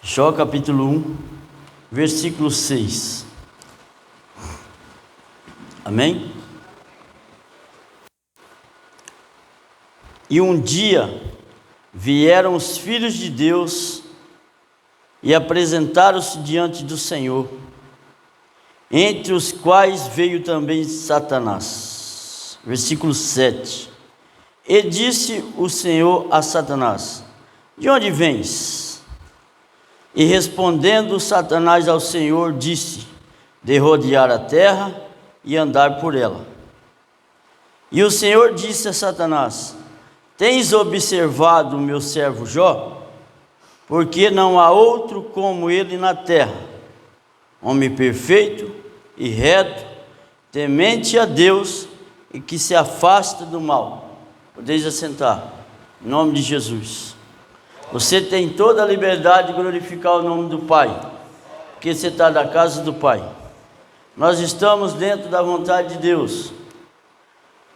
Jó capítulo 1, versículo 6. Amém? E um dia vieram os filhos de Deus e apresentaram-se diante do Senhor, entre os quais veio também Satanás. Versículo 7. E disse o Senhor a Satanás: de onde vens? E respondendo Satanás ao Senhor, disse: de rodear a terra e andar por ela. E o Senhor disse a Satanás: tens observado o meu servo Jó? Porque não há outro como ele na terra, homem perfeito e reto, temente a Deus e que se afasta do mal. Podeis assentar, em nome de Jesus. Você tem toda a liberdade de glorificar o nome do Pai, porque você está da casa do Pai. Nós estamos dentro da vontade de Deus,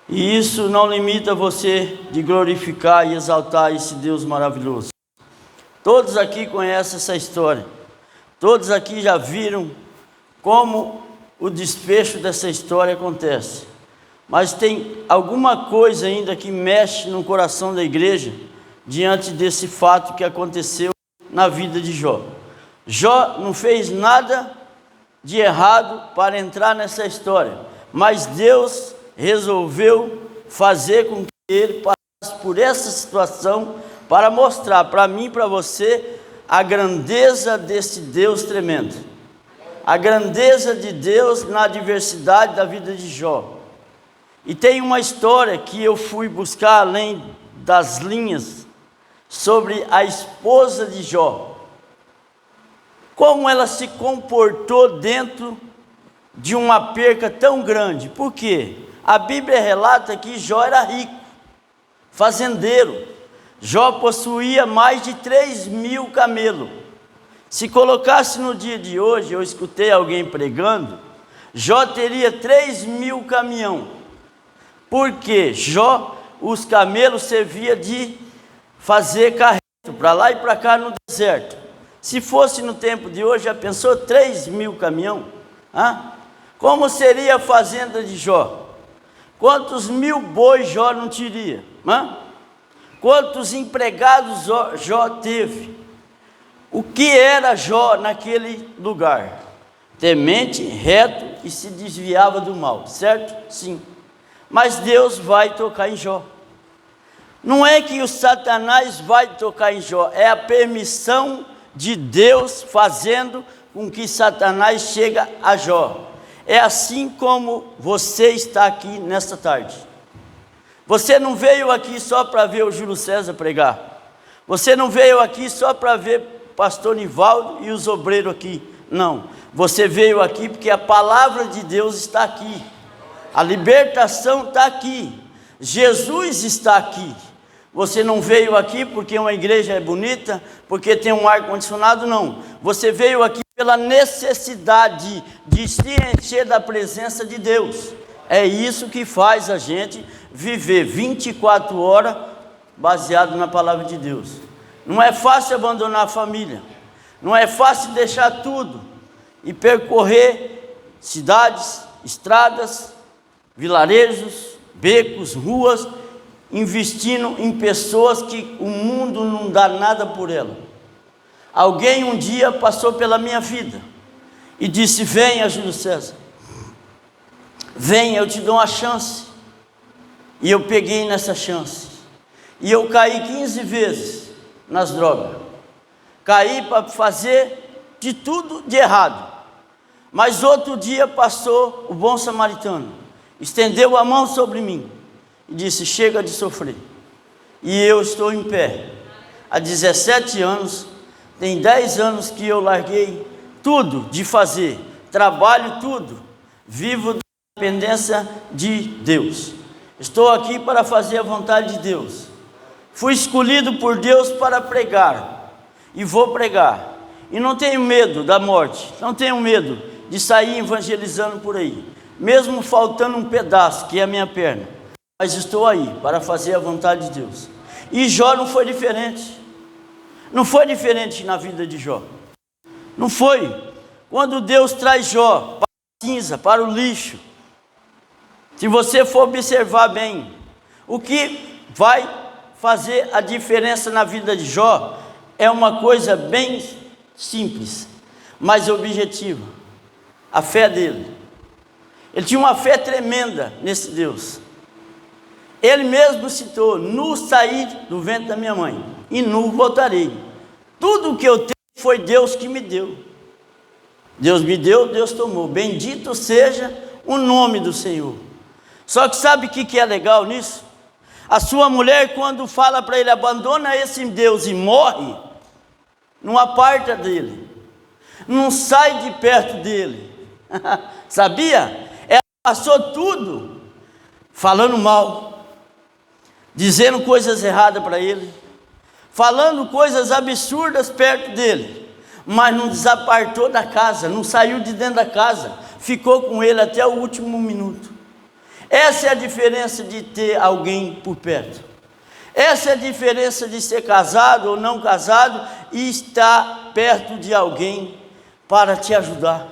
e isso não limita você de glorificar e exaltar esse Deus maravilhoso. Todos aqui conhecem essa história, todos aqui já viram como o desfecho dessa história acontece, mas tem alguma coisa ainda que mexe no coração da igreja diante desse fato que aconteceu na vida de Jó. Jó não fez nada de errado para entrar nessa história, mas Deus resolveu fazer com que ele passasse por essa situação para mostrar para mim e para você a grandeza desse Deus tremendo, a grandeza de Deus na adversidade da vida de Jó. E tem uma história que eu fui buscar além das linhas sobre a esposa de Jó, como ela se comportou dentro de uma perca tão grande. Por quê? A Bíblia relata que Jó era rico, fazendeiro. Jó possuía mais de 3.000 camelos. Se colocasse no dia de hoje, eu escutei alguém pregando, Jó teria 3.000 caminhões. Porque Jó, os camelos serviam de fazer carreto para lá e para cá no deserto. Se fosse no tempo de hoje, já pensou 3.000 caminhões? Como seria a fazenda de Jó? Quantos mil bois Jó não teria? Quantos empregados Jó teve? O que era Jó naquele lugar? Temente, reto e se desviava do mal, certo? Sim. Mas Deus vai tocar em Jó. Não é que o Satanás vai tocar em Jó, é a permissão de Deus fazendo com que Satanás chegue a Jó. É assim como você está aqui nesta tarde. Você não veio aqui só para ver o Júlio César pregar. Você não veio aqui só para ver o pastor Nivaldo e os obreiros aqui. Não. Você veio aqui porque a palavra de Deus está aqui. A libertação está aqui. Jesus está aqui. Você não veio aqui porque uma igreja é bonita, porque tem um ar-condicionado, não. Você veio aqui pela necessidade de se encher da presença de Deus. É isso que faz a gente viver 24 horas baseado na palavra de Deus. Não é fácil abandonar a família. Não é fácil deixar tudo e percorrer cidades, estradas, vilarejos, becos, ruas, investindo em pessoas que o mundo não dá nada por ela. Alguém um dia passou pela minha vida e disse: venha, Júlio César, venha, eu te dou uma chance. E eu peguei nessa chance, e eu caí 15 vezes nas drogas, caí para fazer de tudo de errado, mas outro dia passou o bom samaritano, estendeu a mão sobre mim e disse: chega de sofrer. E eu estou em pé. Há 17 anos, tem 10 anos que eu larguei tudo de fazer, trabalho tudo, vivo da dependência de Deus. Estou aqui para fazer a vontade de Deus. Fui escolhido por Deus para pregar, e vou pregar. E não tenho medo da morte, não tenho medo de sair evangelizando por aí, mesmo faltando um pedaço, que é a minha perna. Mas estou aí para fazer a vontade de Deus. E Jó não foi diferente. Não foi diferente na vida de Jó. Não foi. Quando Deus traz Jó para a cinza, para o lixo, se você for observar bem, o que vai fazer a diferença na vida de Jó é uma coisa bem simples, mas objetiva: a fé dele. Ele tinha uma fé tremenda nesse Deus. Ele mesmo citou: nu saí do ventre da minha mãe, e nu voltarei. Tudo o que eu tenho foi Deus que me deu. Deus me deu, Deus tomou. Bendito seja o nome do Senhor. Só que sabe o que é legal nisso? A sua mulher, quando fala para ele: abandona esse Deus e morre, não aparta dele, não sai de perto dele. Sabia? Ela passou tudo falando mal, dizendo coisas erradas para ele, falando coisas absurdas perto dele, mas não desapartou da casa, não saiu de dentro da casa, ficou com ele até o último minuto. Essa é a diferença de ter alguém por perto. Essa é a diferença de ser casado ou não casado e estar perto de alguém para te ajudar.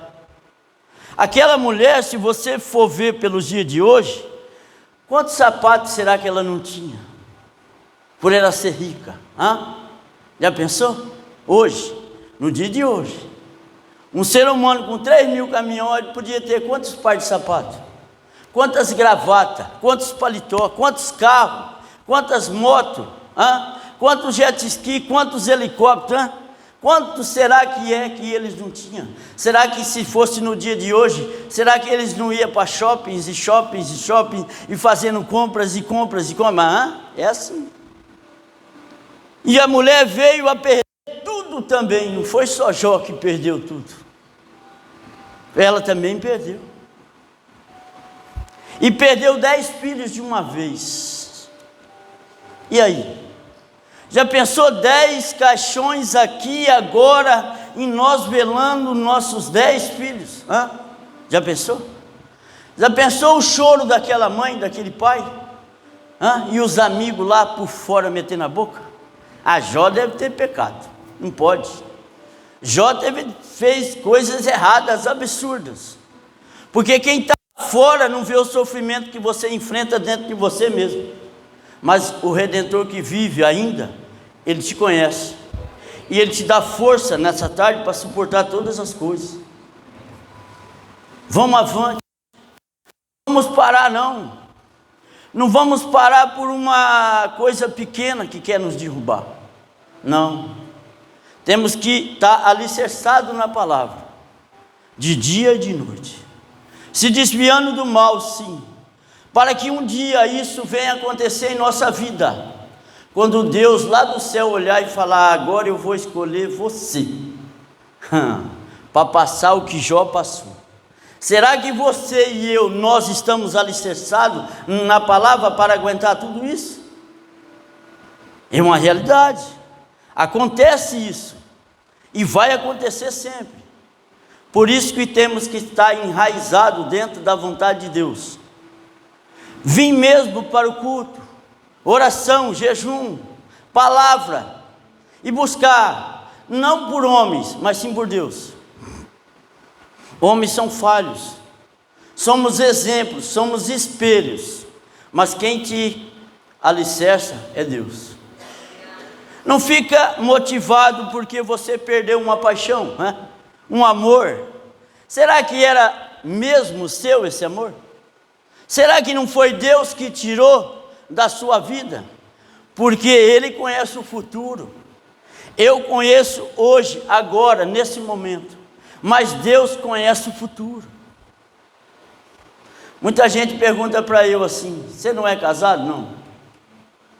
Aquela mulher, se você for ver pelos dias de hoje, quantos sapatos será que ela não tinha? Por ela ser rica. Já pensou? Hoje, no dia de hoje, um ser humano com 3.000 caminhões podia ter quantos pares de sapato? Quantas gravatas? Quantos paletó? Quantos carros? Quantas motos? Quantos jet ski? Quantos helicópteros? Quanto será que eles não tinham? Será que se fosse no dia de hoje, será que eles não iam para shoppings e fazendo compras e compras? É assim. E a mulher veio a perder tudo também. Não foi só Jó que perdeu tudo. Ela também perdeu. E perdeu 10 filhos de uma vez. E aí? Já pensou 10 caixões aqui agora, e nós velando nossos 10 filhos? Já pensou? Já pensou o choro daquela mãe, daquele pai? E os amigos lá por fora metendo a boca? Jó deve ter pecado, não pode. Jó fez coisas erradas, absurdas. Porque quem está fora não vê o sofrimento que você enfrenta dentro de você mesmo. Mas o Redentor que vive ainda, Ele te conhece. E Ele te dá força nessa tarde para suportar todas as coisas. Vamos avante. Não vamos parar não. Não vamos parar por uma coisa pequena que quer nos derrubar. Não. Temos que estar alicerçados na palavra, de dia e de noite. Se desviando do mal, sim, para que um dia isso venha acontecer em nossa vida, quando Deus lá do céu olhar e falar: agora eu vou escolher você, para passar o que Jó passou. Será que você e eu, nós estamos alicerçados na palavra para aguentar tudo isso? É uma realidade, acontece isso, e vai acontecer sempre. Por isso que temos que estar enraizado dentro da vontade de Deus. Vim mesmo para o culto, oração, jejum, palavra, e buscar, não por homens, mas sim por Deus. Homens são falhos, somos exemplos, somos espelhos, mas quem te alicerça é Deus. Não fica motivado porque você perdeu uma paixão, um amor. Será que era mesmo seu esse amor? Será que não foi Deus que tirou da sua vida? Porque Ele conhece o futuro. Eu conheço hoje, agora, nesse momento, mas Deus conhece o futuro. Muita gente pergunta para eu assim: você não é casado? Não.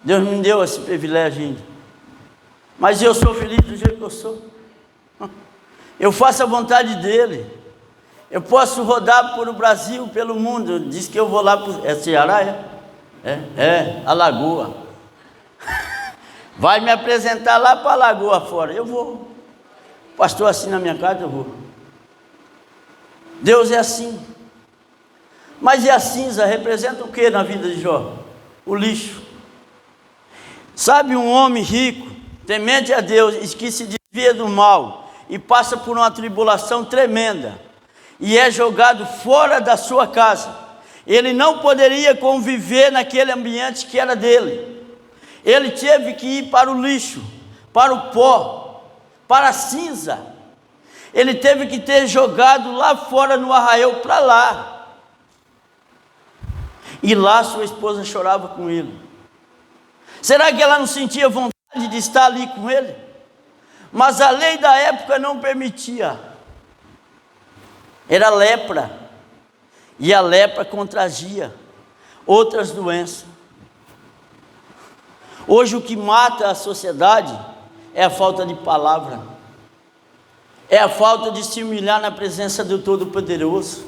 Deus me deu esse privilégio ainda, mas eu sou feliz do jeito que eu sou. Eu faço a vontade dEle. Eu posso rodar por o Brasil, pelo mundo. Diz que eu vou lá para Ceará, a Lagoa. Vai me apresentar lá para a Lagoa fora. Eu vou. Pastor, assim na minha casa, eu vou. Deus é assim. Mas e a cinza representa o que na vida de Jó? O lixo. Sabe, um homem rico, temente a Deus e que se desvia do mal e passa por uma tribulação tremenda, e é jogado fora da sua casa. Ele não poderia conviver naquele ambiente que era dele. Ele teve que ir para o lixo, para o pó, para a cinza. Ele teve que ter jogado lá fora no arraial, para lá. E lá sua esposa chorava com ele. Será que ela não sentia vontade de estar ali com ele? Mas a lei da época não permitia. Era lepra. E a lepra contagia outras doenças. Hoje o que mata a sociedade é a falta de palavra. É a falta de se humilhar na presença do Todo-Poderoso.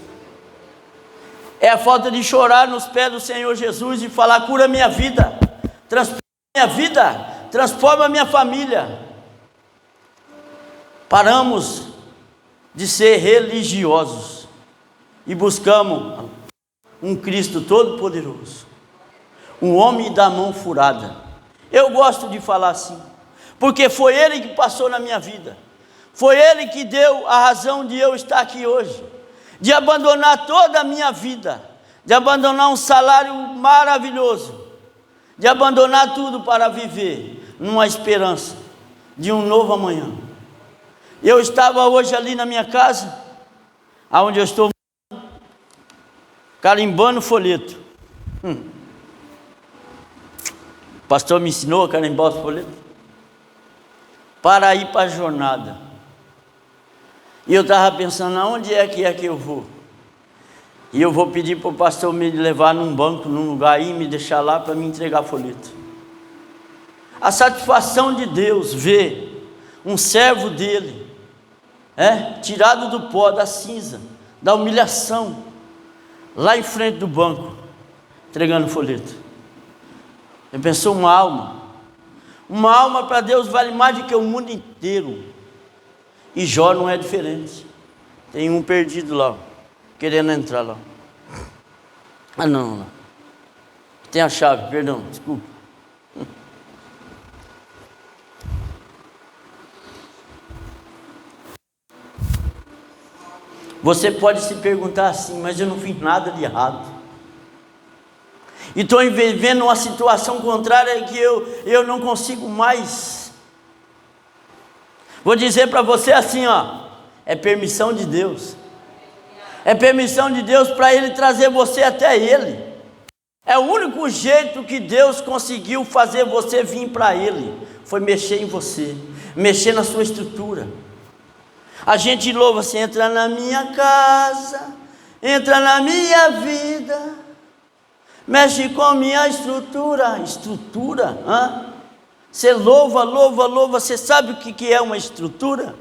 É a falta de chorar nos pés do Senhor Jesus e falar: cura minha vida, transforma minha vida, transforma minha família. Paramos de ser religiosos e buscamos um Cristo Todo-Poderoso, um homem da mão furada. Eu gosto de falar assim, porque foi Ele que passou na minha vida. Foi Ele que deu a razão de eu estar aqui hoje, de abandonar toda a minha vida, de abandonar um salário maravilhoso, de abandonar tudo para viver numa esperança de um novo amanhã. Eu estava hoje ali na minha casa, aonde eu estou, carimbando folheto. O pastor me ensinou a carimbar os folhetos para ir para a jornada. E eu estava pensando: aonde é que eu vou? E eu vou pedir para o pastor me levar num banco, num lugar aí, me deixar lá para me entregar folheto. A satisfação de Deus ver um servo dele, tirado do pó, da cinza, da humilhação, lá em frente do banco, entregando folheto. Eu pensou: uma alma para Deus vale mais do que o mundo inteiro. E Jó não é diferente. Tem um perdido lá, querendo entrar lá. Não. Tem a chave, perdão, desculpa. Você pode se perguntar assim: mas eu não fiz nada de errado. E estou vivendo uma situação contrária que eu não consigo mais. Vou dizer para você assim, é permissão de Deus. É permissão de Deus para Ele trazer você até Ele. É o único jeito que Deus conseguiu fazer você vir para Ele, foi mexer em você, mexer na sua estrutura. A gente louva assim: entra na minha casa, entra na minha vida, mexe com minha estrutura. Estrutura? Você louva, você sabe o que é uma estrutura?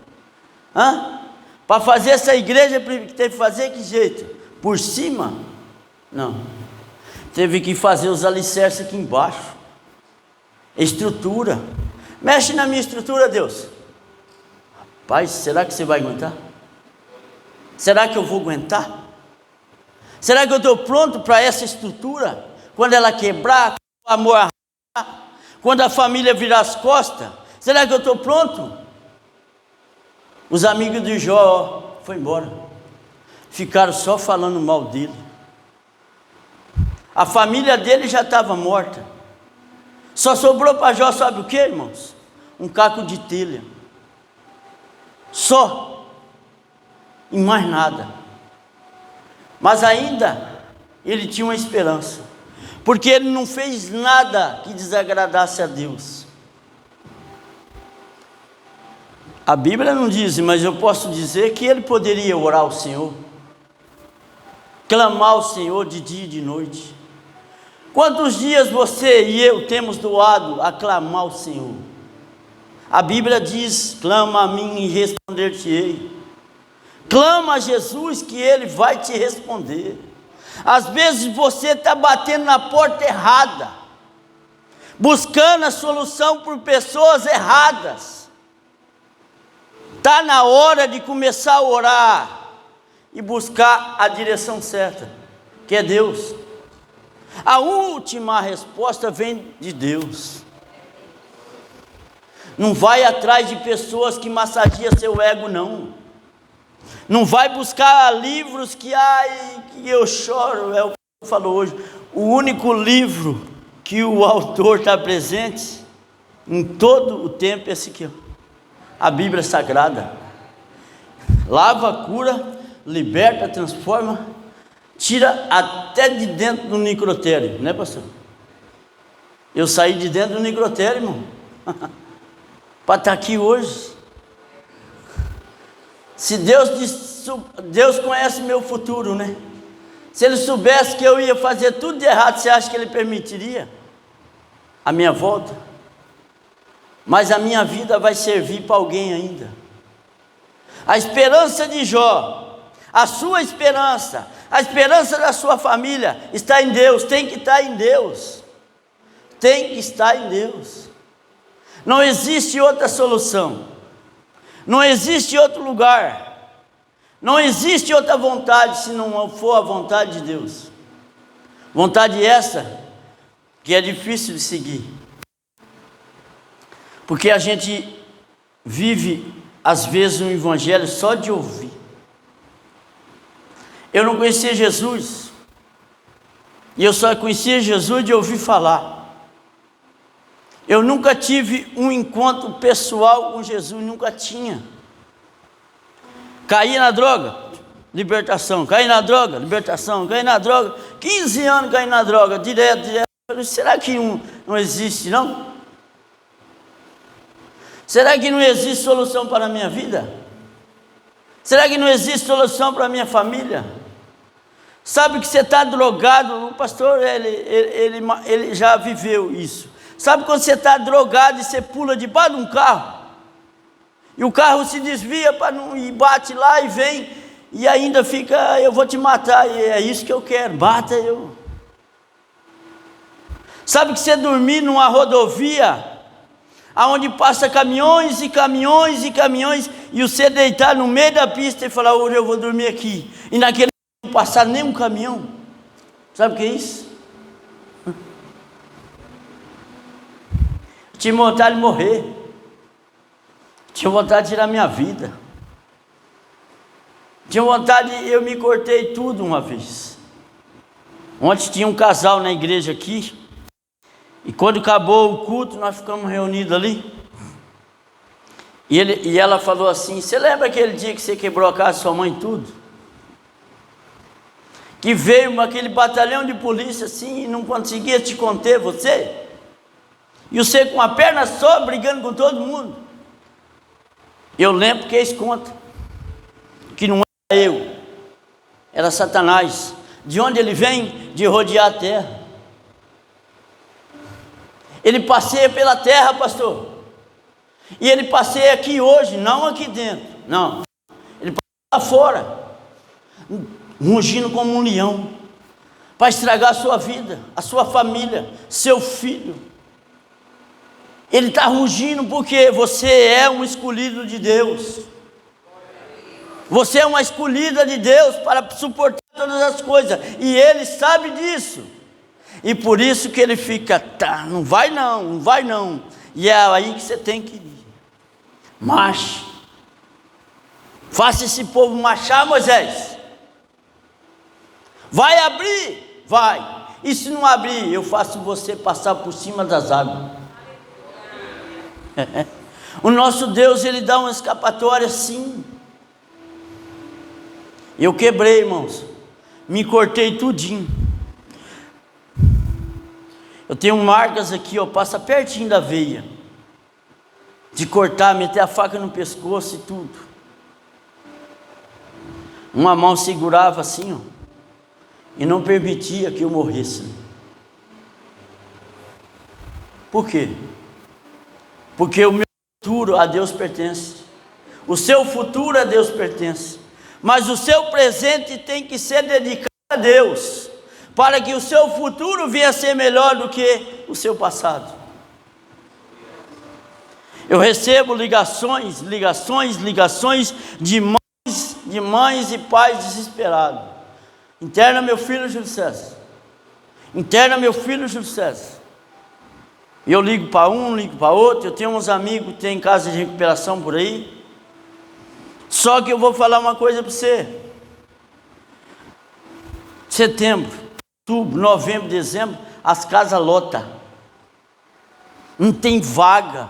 Para fazer essa igreja teve que fazer que jeito? Por cima? Não. Teve que fazer os alicerces aqui embaixo. Estrutura. Mexe na minha estrutura, Deus. Rapaz, será que você vai aguentar? Será que eu vou aguentar? Será que eu estou pronto para essa estrutura? Quando ela quebrar, o amor arrasar, quando a família virar as costas, será que eu estou pronto? Os amigos de Jó foram embora, ficaram só falando mal dele. A família dele já estava morta. Só sobrou para Jó, sabe o que, irmãos? Um caco de telha. Só. E mais nada. Mas ainda ele tinha uma esperança, porque ele não fez nada que desagradasse a Deus. A Bíblia não diz, mas eu posso dizer que ele poderia orar ao Senhor, clamar ao Senhor de dia e de noite. Quantos dias você e eu temos doado a clamar ao Senhor? A Bíblia diz: clama a mim e responder-te-ei. Clama a Jesus que Ele vai te responder. Às vezes você está batendo na porta errada, buscando a solução por pessoas erradas. Está na hora de começar a orar e buscar a direção certa, que é Deus. A última resposta vem de Deus. Não vai atrás de pessoas que massageiam seu ego, não. Não vai buscar livros que eu choro, é o que falou hoje. O único livro que o autor está presente em todo o tempo é esse aqui, ó. A Bíblia Sagrada. Lava, cura, liberta, transforma, tira até de dentro do necrotério, né, pastor? Eu saí de dentro do necrotério, irmão, para estar aqui hoje. Se Deus conhece meu futuro, né? Se Ele soubesse que eu ia fazer tudo de errado, você acha que Ele permitiria a minha volta? Mas a minha vida vai servir para alguém ainda. A esperança de Jó, a sua esperança, a esperança da sua família está em Deus, tem que estar em Deus. Tem que estar em Deus. Não existe outra solução. Não existe outro lugar. Não existe outra vontade se não for a vontade de Deus. Vontade essa que é difícil de seguir. Porque a gente vive, às vezes, um evangelho só de ouvir. Eu não conhecia Jesus. E eu só conhecia Jesus de ouvir falar. Eu nunca tive um encontro pessoal com Jesus, nunca tinha. Caí na droga, libertação. Caí na droga, libertação. Caí na droga, 15 anos caí na droga, direto. Será que não existe, não? Será que não existe solução para a minha vida? Será que não existe solução para a minha família? Sabe que você está drogado, o pastor, ele já viveu isso. Sabe quando você está drogado e você pula debaixo de um carro? E o carro se desvia e bate lá e vem, e ainda fica, eu vou te matar, e é isso que eu quero, bata eu. Sabe que você dormir numa rodovia, aonde passa caminhões e caminhões e caminhões, e você deitar no meio da pista e falar, hoje eu vou dormir aqui, e naquele não passar nenhum caminhão? Sabe o que é isso? Tinha vontade de morrer, tinha vontade de tirar minha vida, tinha vontade, eu me cortei tudo uma vez. Ontem tinha um casal na igreja aqui, e quando acabou o culto, nós ficamos reunidos ali, e ela falou assim, você lembra aquele dia que você quebrou a casa da sua mãe tudo? Que veio aquele batalhão de polícia assim, e não conseguia te conter, você? E você com a perna só, brigando com todo mundo. Eu lembro que eles contam que não era eu, era Satanás. De onde ele vem? De rodear a terra. Ele passeia pela terra, pastor. E ele passeia aqui hoje, não aqui dentro, não. Ele passeia lá fora, rugindo como um leão, para estragar a sua vida, a sua família, seu filho. Ele está rugindo porque você é um escolhido de Deus. Você é uma escolhida de Deus para suportar todas as coisas. E Ele sabe disso. E por isso que Ele fica, não vai não, não vai não. E é aí que você tem que ir. Marche. Faça esse povo marchar, Moisés. Vai abrir? Vai. E se não abrir, eu faço você passar por cima das águas. O nosso Deus, Ele dá uma escapatória sim. Eu quebrei, irmãos, me cortei tudinho. Eu tenho marcas aqui, ó, passa pertinho da veia, de cortar, meter a faca no pescoço e tudo. Uma mão segurava assim, ó, e não permitia que eu morresse. Por quê? Porque o meu futuro a Deus pertence. O seu futuro a Deus pertence. Mas o seu presente tem que ser dedicado a Deus, para que o seu futuro venha a ser melhor do que o seu passado. Eu recebo ligações de mães e pais desesperados. Interna meu filho, Júlio César. Interna meu filho, Júlio César. Eu ligo para um, ligo para outro. Eu tenho uns amigos que têm casa de recuperação por aí. Só que eu vou falar uma coisa para você. Setembro, outubro, novembro, dezembro, as casas lotam. Não tem vaga.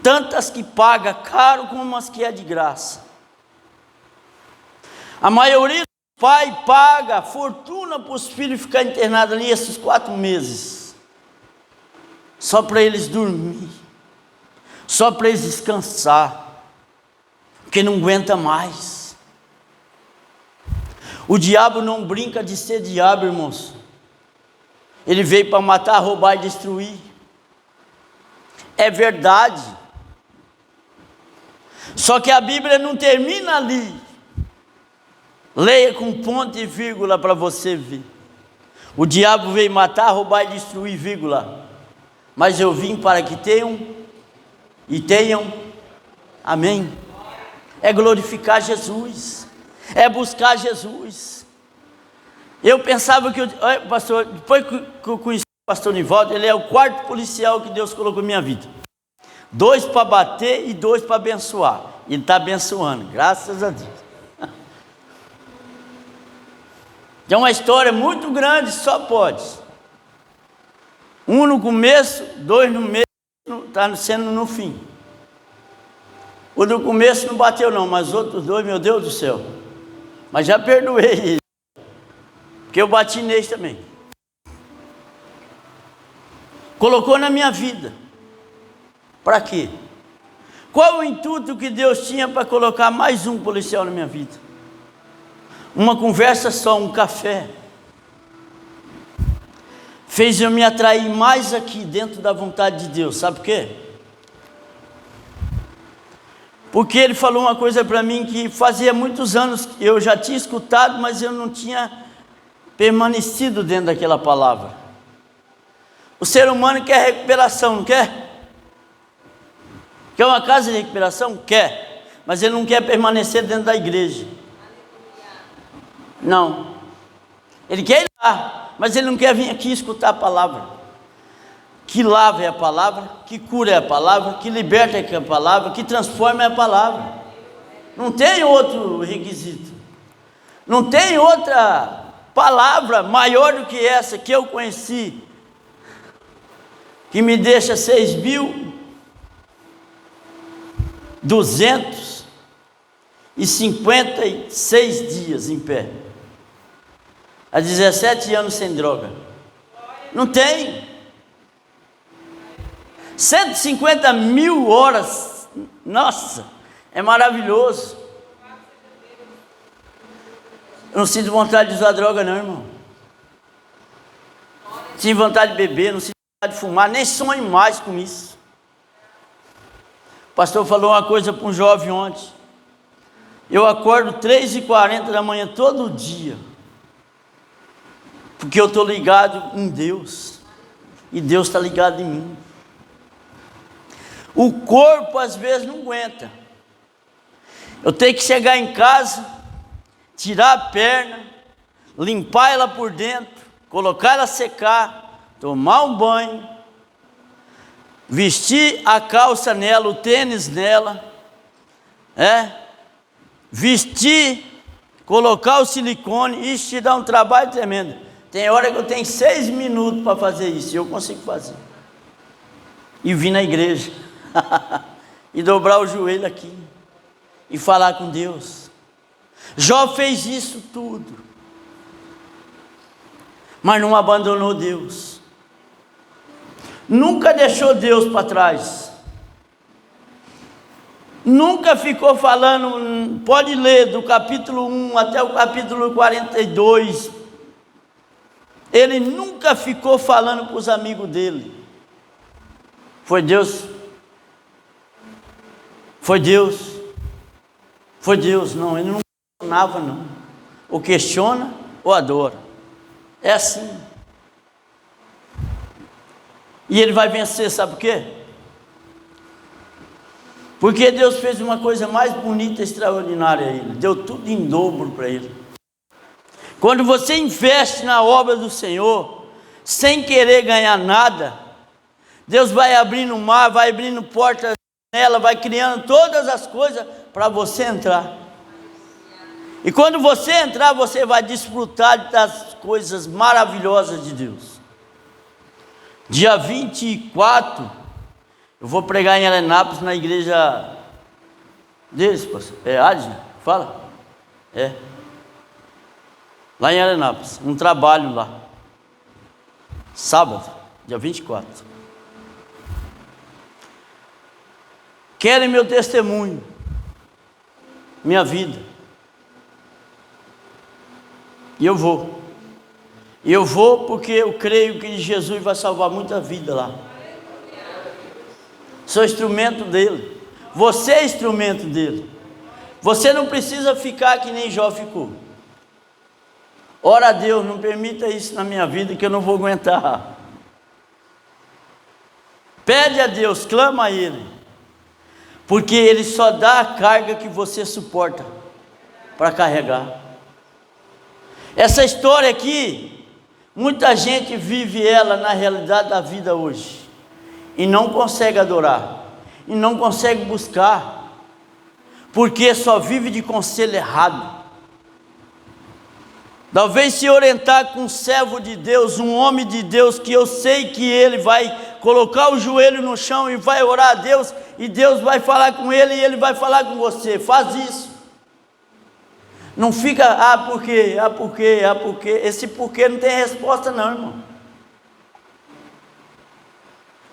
Tantas que paga caro como as que é de graça. A maioria do pai paga fortuna para os filhos ficar internados ali esses 4 meses. Só para eles dormir. Só para eles descansar. Porque não aguenta mais. O diabo não brinca de ser diabo, irmãos. Ele veio para matar, roubar e destruir. É verdade. Só que a Bíblia não termina ali. Leia com ponto e vírgula para você ver. O diabo veio matar, roubar e destruir, vírgula. Mas eu vim para que tenham e tenham. Amém. É glorificar Jesus. É buscar Jesus. Eu pensava que, pastor, depois que eu conheci o pastor Nivaldo, ele é o 4º policial que Deus colocou na minha vida. 2 para bater e 2 para abençoar. Ele está abençoando, graças a Deus. É uma história muito grande, só pode. 1 no começo, 2 no meio, está sendo no fim. O do começo não bateu não, mas os outros 2, meu Deus do céu. Mas já perdoei ele. Porque eu bati nele também. Colocou na minha vida. Para quê? Qual o intuito que Deus tinha para colocar mais um policial na minha vida? Uma conversa só, um café. Fez eu me atrair mais aqui dentro da vontade de Deus. Sabe por quê? Porque ele falou uma coisa para mim que fazia muitos anos que eu já tinha escutado, mas eu não tinha permanecido dentro daquela palavra. O ser humano quer recuperação, não quer? Quer uma casa de recuperação? Quer. Mas ele não quer permanecer dentro da igreja. Não. Ele quer ir lá, mas ele não quer vir aqui escutar a palavra. Que lava é a palavra, que cura é a palavra, que liberta é a palavra, que transforma é a palavra. Não tem outro requisito. Não tem outra palavra maior do que essa que eu conheci, que me deixa 6.256 dias em pé. Há 17 anos sem droga. Não tem. 150 mil horas. Nossa, é maravilhoso. Eu não sinto vontade de usar droga não, irmão. Não sinto vontade de beber, não sinto vontade de fumar, nem sonho mais com isso. O pastor falou uma coisa para um jovem ontem. Eu acordo 3h40 da manhã todo dia. Porque eu estou ligado em Deus. E Deus está ligado em mim. O corpo às vezes não aguenta. Eu tenho que chegar em casa, tirar a perna, limpar ela por dentro, colocar ela secar, tomar um banho, vestir a calça nela, o tênis nela, vestir, colocar o silicone. Isso te dá um trabalho tremendo. Tem hora que eu tenho 6 minutos para fazer isso, e eu consigo fazer. E vir na igreja. E dobrar o joelho aqui e falar com Deus. Jó fez isso tudo, mas não abandonou Deus. Nunca deixou Deus para trás. Nunca ficou falando. Pode ler do capítulo 1 até o capítulo 42. Ele nunca ficou falando para os amigos dele. Foi Deus. Foi Deus. Foi Deus. Não, ele não questionava não. Ou questiona ou adora. É assim. E ele vai vencer, sabe por quê? Porque Deus fez uma coisa mais bonita e extraordinária a ele. Deu tudo em dobro para ele. Quando você investe na obra do Senhor, sem querer ganhar nada, Deus vai abrindo o mar, vai abrindo portas nela, vai criando todas as coisas para você entrar. E quando você entrar, você vai desfrutar das coisas maravilhosas de Deus. Dia 24, eu vou pregar em Helenápolis, na igreja deles, pastor. É Adna? Fala? É. Lá em Helenápolis, um trabalho lá. Sábado, dia 24. Querem meu testemunho, minha vida. E eu vou. E eu vou porque eu creio que Jesus vai salvar muita vida lá. Sou instrumento dele. Você é instrumento dele. Você não precisa ficar que nem Jó ficou. Ora a Deus, não permita isso na minha vida que eu não vou aguentar. Pede a Deus, clama a Ele. Porque Ele só dá a carga que você suporta para carregar. Essa história aqui, muita gente vive ela na realidade da vida hoje. E não consegue adorar. E não consegue buscar. Porque só vive de conselho errado. Talvez se orientar com um servo de Deus, um homem de Deus, que eu sei que ele vai colocar o joelho no chão e vai orar a Deus, e Deus vai falar com ele e ele vai falar com você. Faz isso. Não fica, por quê, por quê, por quê. Esse porquê não tem resposta não, irmão.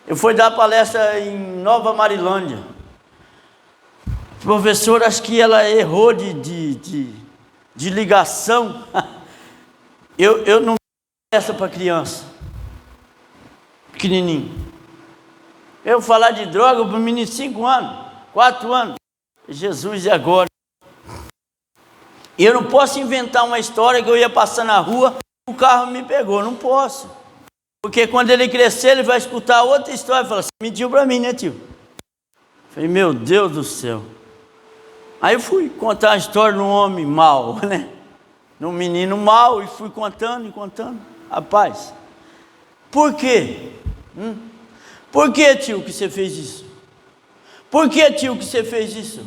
Eu fui dar palestra em Nova Marilândia. A professora, acho que ela errou de ligação. Eu não dou palestra para criança pequenininho. Eu falar de droga para um menino de 5 anos, 4 anos. Jesus, e agora? Eu não posso inventar uma história que eu ia passar na rua, o carro me pegou. Não posso. Porque quando ele crescer, ele vai escutar outra história e falar: você mentiu para mim, né, tio? Eu falei: meu Deus do céu. Aí eu fui contar a história de um homem mau, né? De um menino mau, e fui contando e contando. Rapaz, por quê? Por que, tio, que você fez isso? Por que, tio, que você fez isso?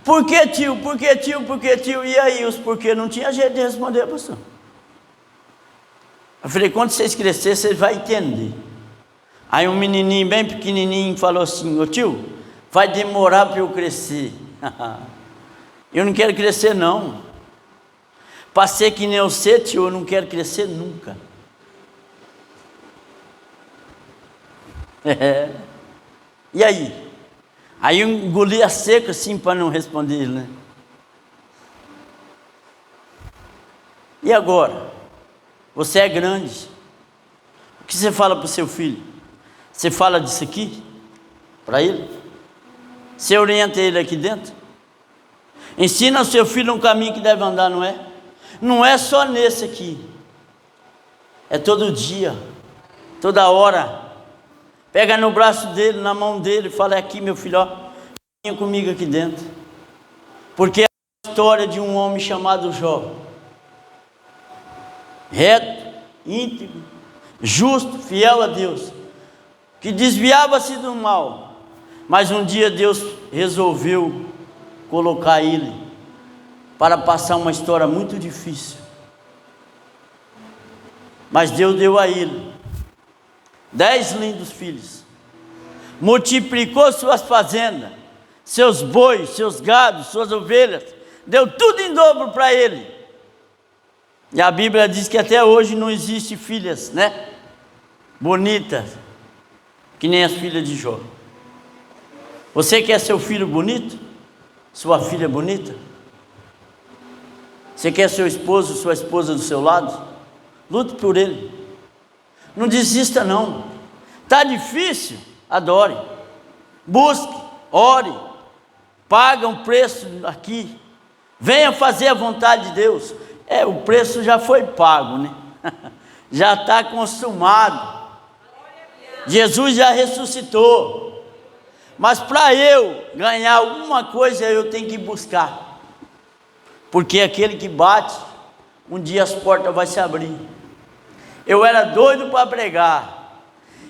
Por que, tio? Por que, tio? Por que, tio? E aí, os porquê? Não tinha jeito de responder, pastor. Eu falei: quando vocês crescerem, vocês vão entender. Aí um menininho bem pequenininho falou assim: ô tio, vai demorar para eu crescer. Eu não quero crescer não. Para ser que nem eu sei, tio, eu não quero crescer nunca. E aí? Aí eu engoli a seca assim para não responder ele, né? E agora? Você é grande. O que você fala para o seu filho? Você fala disso aqui para ele? Você orienta ele aqui dentro? Ensina o seu filho um caminho que deve andar, não é? Não é só nesse aqui. É todo dia, toda hora. Pega no braço dele, na mão dele, fala: é aqui, meu filho, ó, venha comigo aqui dentro. Porque é a história de um homem chamado Jó. Reto, íntegro, justo, fiel a Deus, que desviava-se do mal, mas um dia Deus resolveu colocar ele para passar uma história muito difícil. Mas Deus deu a ele 10 lindos filhos, multiplicou suas fazendas, seus bois, seus gados, suas ovelhas, deu tudo em dobro para ele. E a Bíblia diz que até hoje não existe filhas, né? Bonitas, que nem as filhas de Jó. Você quer seu filho bonito? Sua filha bonita? Você quer seu esposo, sua esposa do seu lado? Lute por ele. Não desista não. Está difícil? Adore. Busque, ore. Paga um preço aqui. Venha fazer a vontade de Deus. O preço já foi pago, né? Já está consumado. Jesus já ressuscitou. Mas para eu ganhar alguma coisa, eu tenho que buscar. Porque aquele que bate, um dia as portas vão se abrir. Eu era doido para pregar.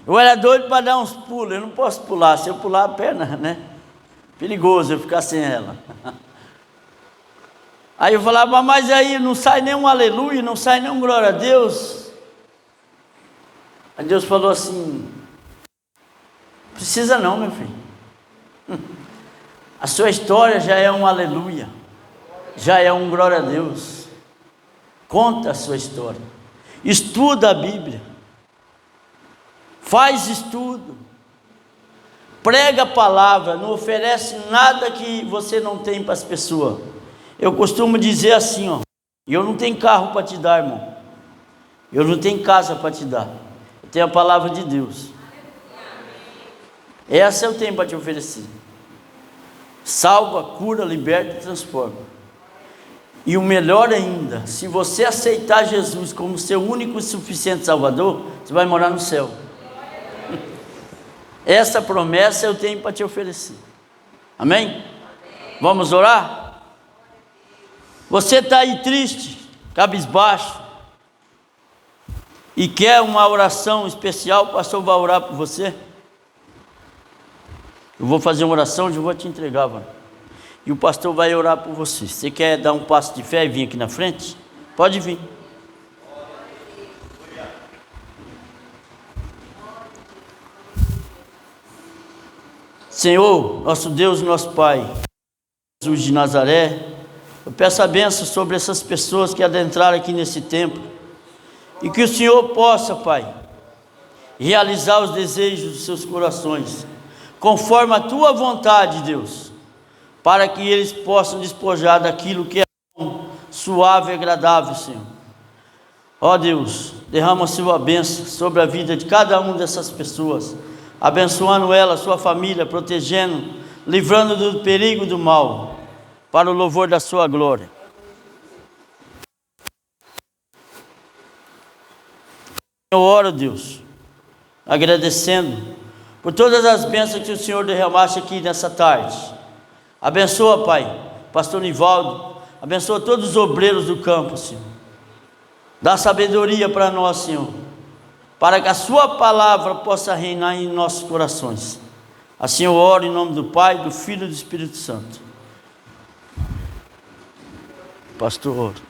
Eu era doido para dar uns pulos. Eu não posso pular. Se eu pular a perna, né? Perigoso eu ficar sem ela. Aí eu falava, mas aí não sai nenhum aleluia, não sai nenhum glória a Deus. Aí Deus falou assim, precisa não, meu filho. A sua história já é um aleluia, já é um glória a Deus. Conta a sua história, estuda a Bíblia, faz estudo, prega a palavra, não oferece nada que você não tem para as pessoas. Eu costumo dizer assim, ó, eu não tenho carro para te dar, irmão, eu não tenho casa para te dar, eu tenho a palavra de Deus, essa eu tenho para te oferecer. Salva, cura, liberta e transforma. E o melhor ainda, se você aceitar Jesus como seu único e suficiente Salvador, você vai morar no céu. Essa promessa eu tenho para te oferecer. Amém? Vamos orar? Você está aí triste, cabisbaixo, e quer uma oração especial, o pastor vai orar por você. Eu vou fazer uma oração, eu vou te entregar, mano. E o pastor vai orar por você. Você quer dar um passo de fé e vir aqui na frente? Pode vir. Senhor, nosso Deus, nosso Pai, Jesus de Nazaré, eu peço a bênção sobre essas pessoas que adentraram aqui nesse templo, e que o Senhor possa, Pai, realizar os desejos dos seus corações, conforme a Tua vontade, Deus, para que eles possam despojar daquilo que é bom, suave e agradável, Senhor. Ó Deus, derrama a Sua bênção sobre a vida de cada uma dessas pessoas, abençoando ela, sua família, protegendo, livrando do perigo do mal, para o louvor da Sua glória. Eu oro, Deus, agradecendo por todas as bênçãos que o Senhor derramaste aqui nessa tarde. Abençoa, Pai, pastor Nivaldo, abençoa todos os obreiros do campo, Senhor. Dá sabedoria para nós, Senhor, para que a Sua palavra possa reinar em nossos corações. Assim eu oro em nome do Pai, do Filho e do Espírito Santo. Pastor, oro.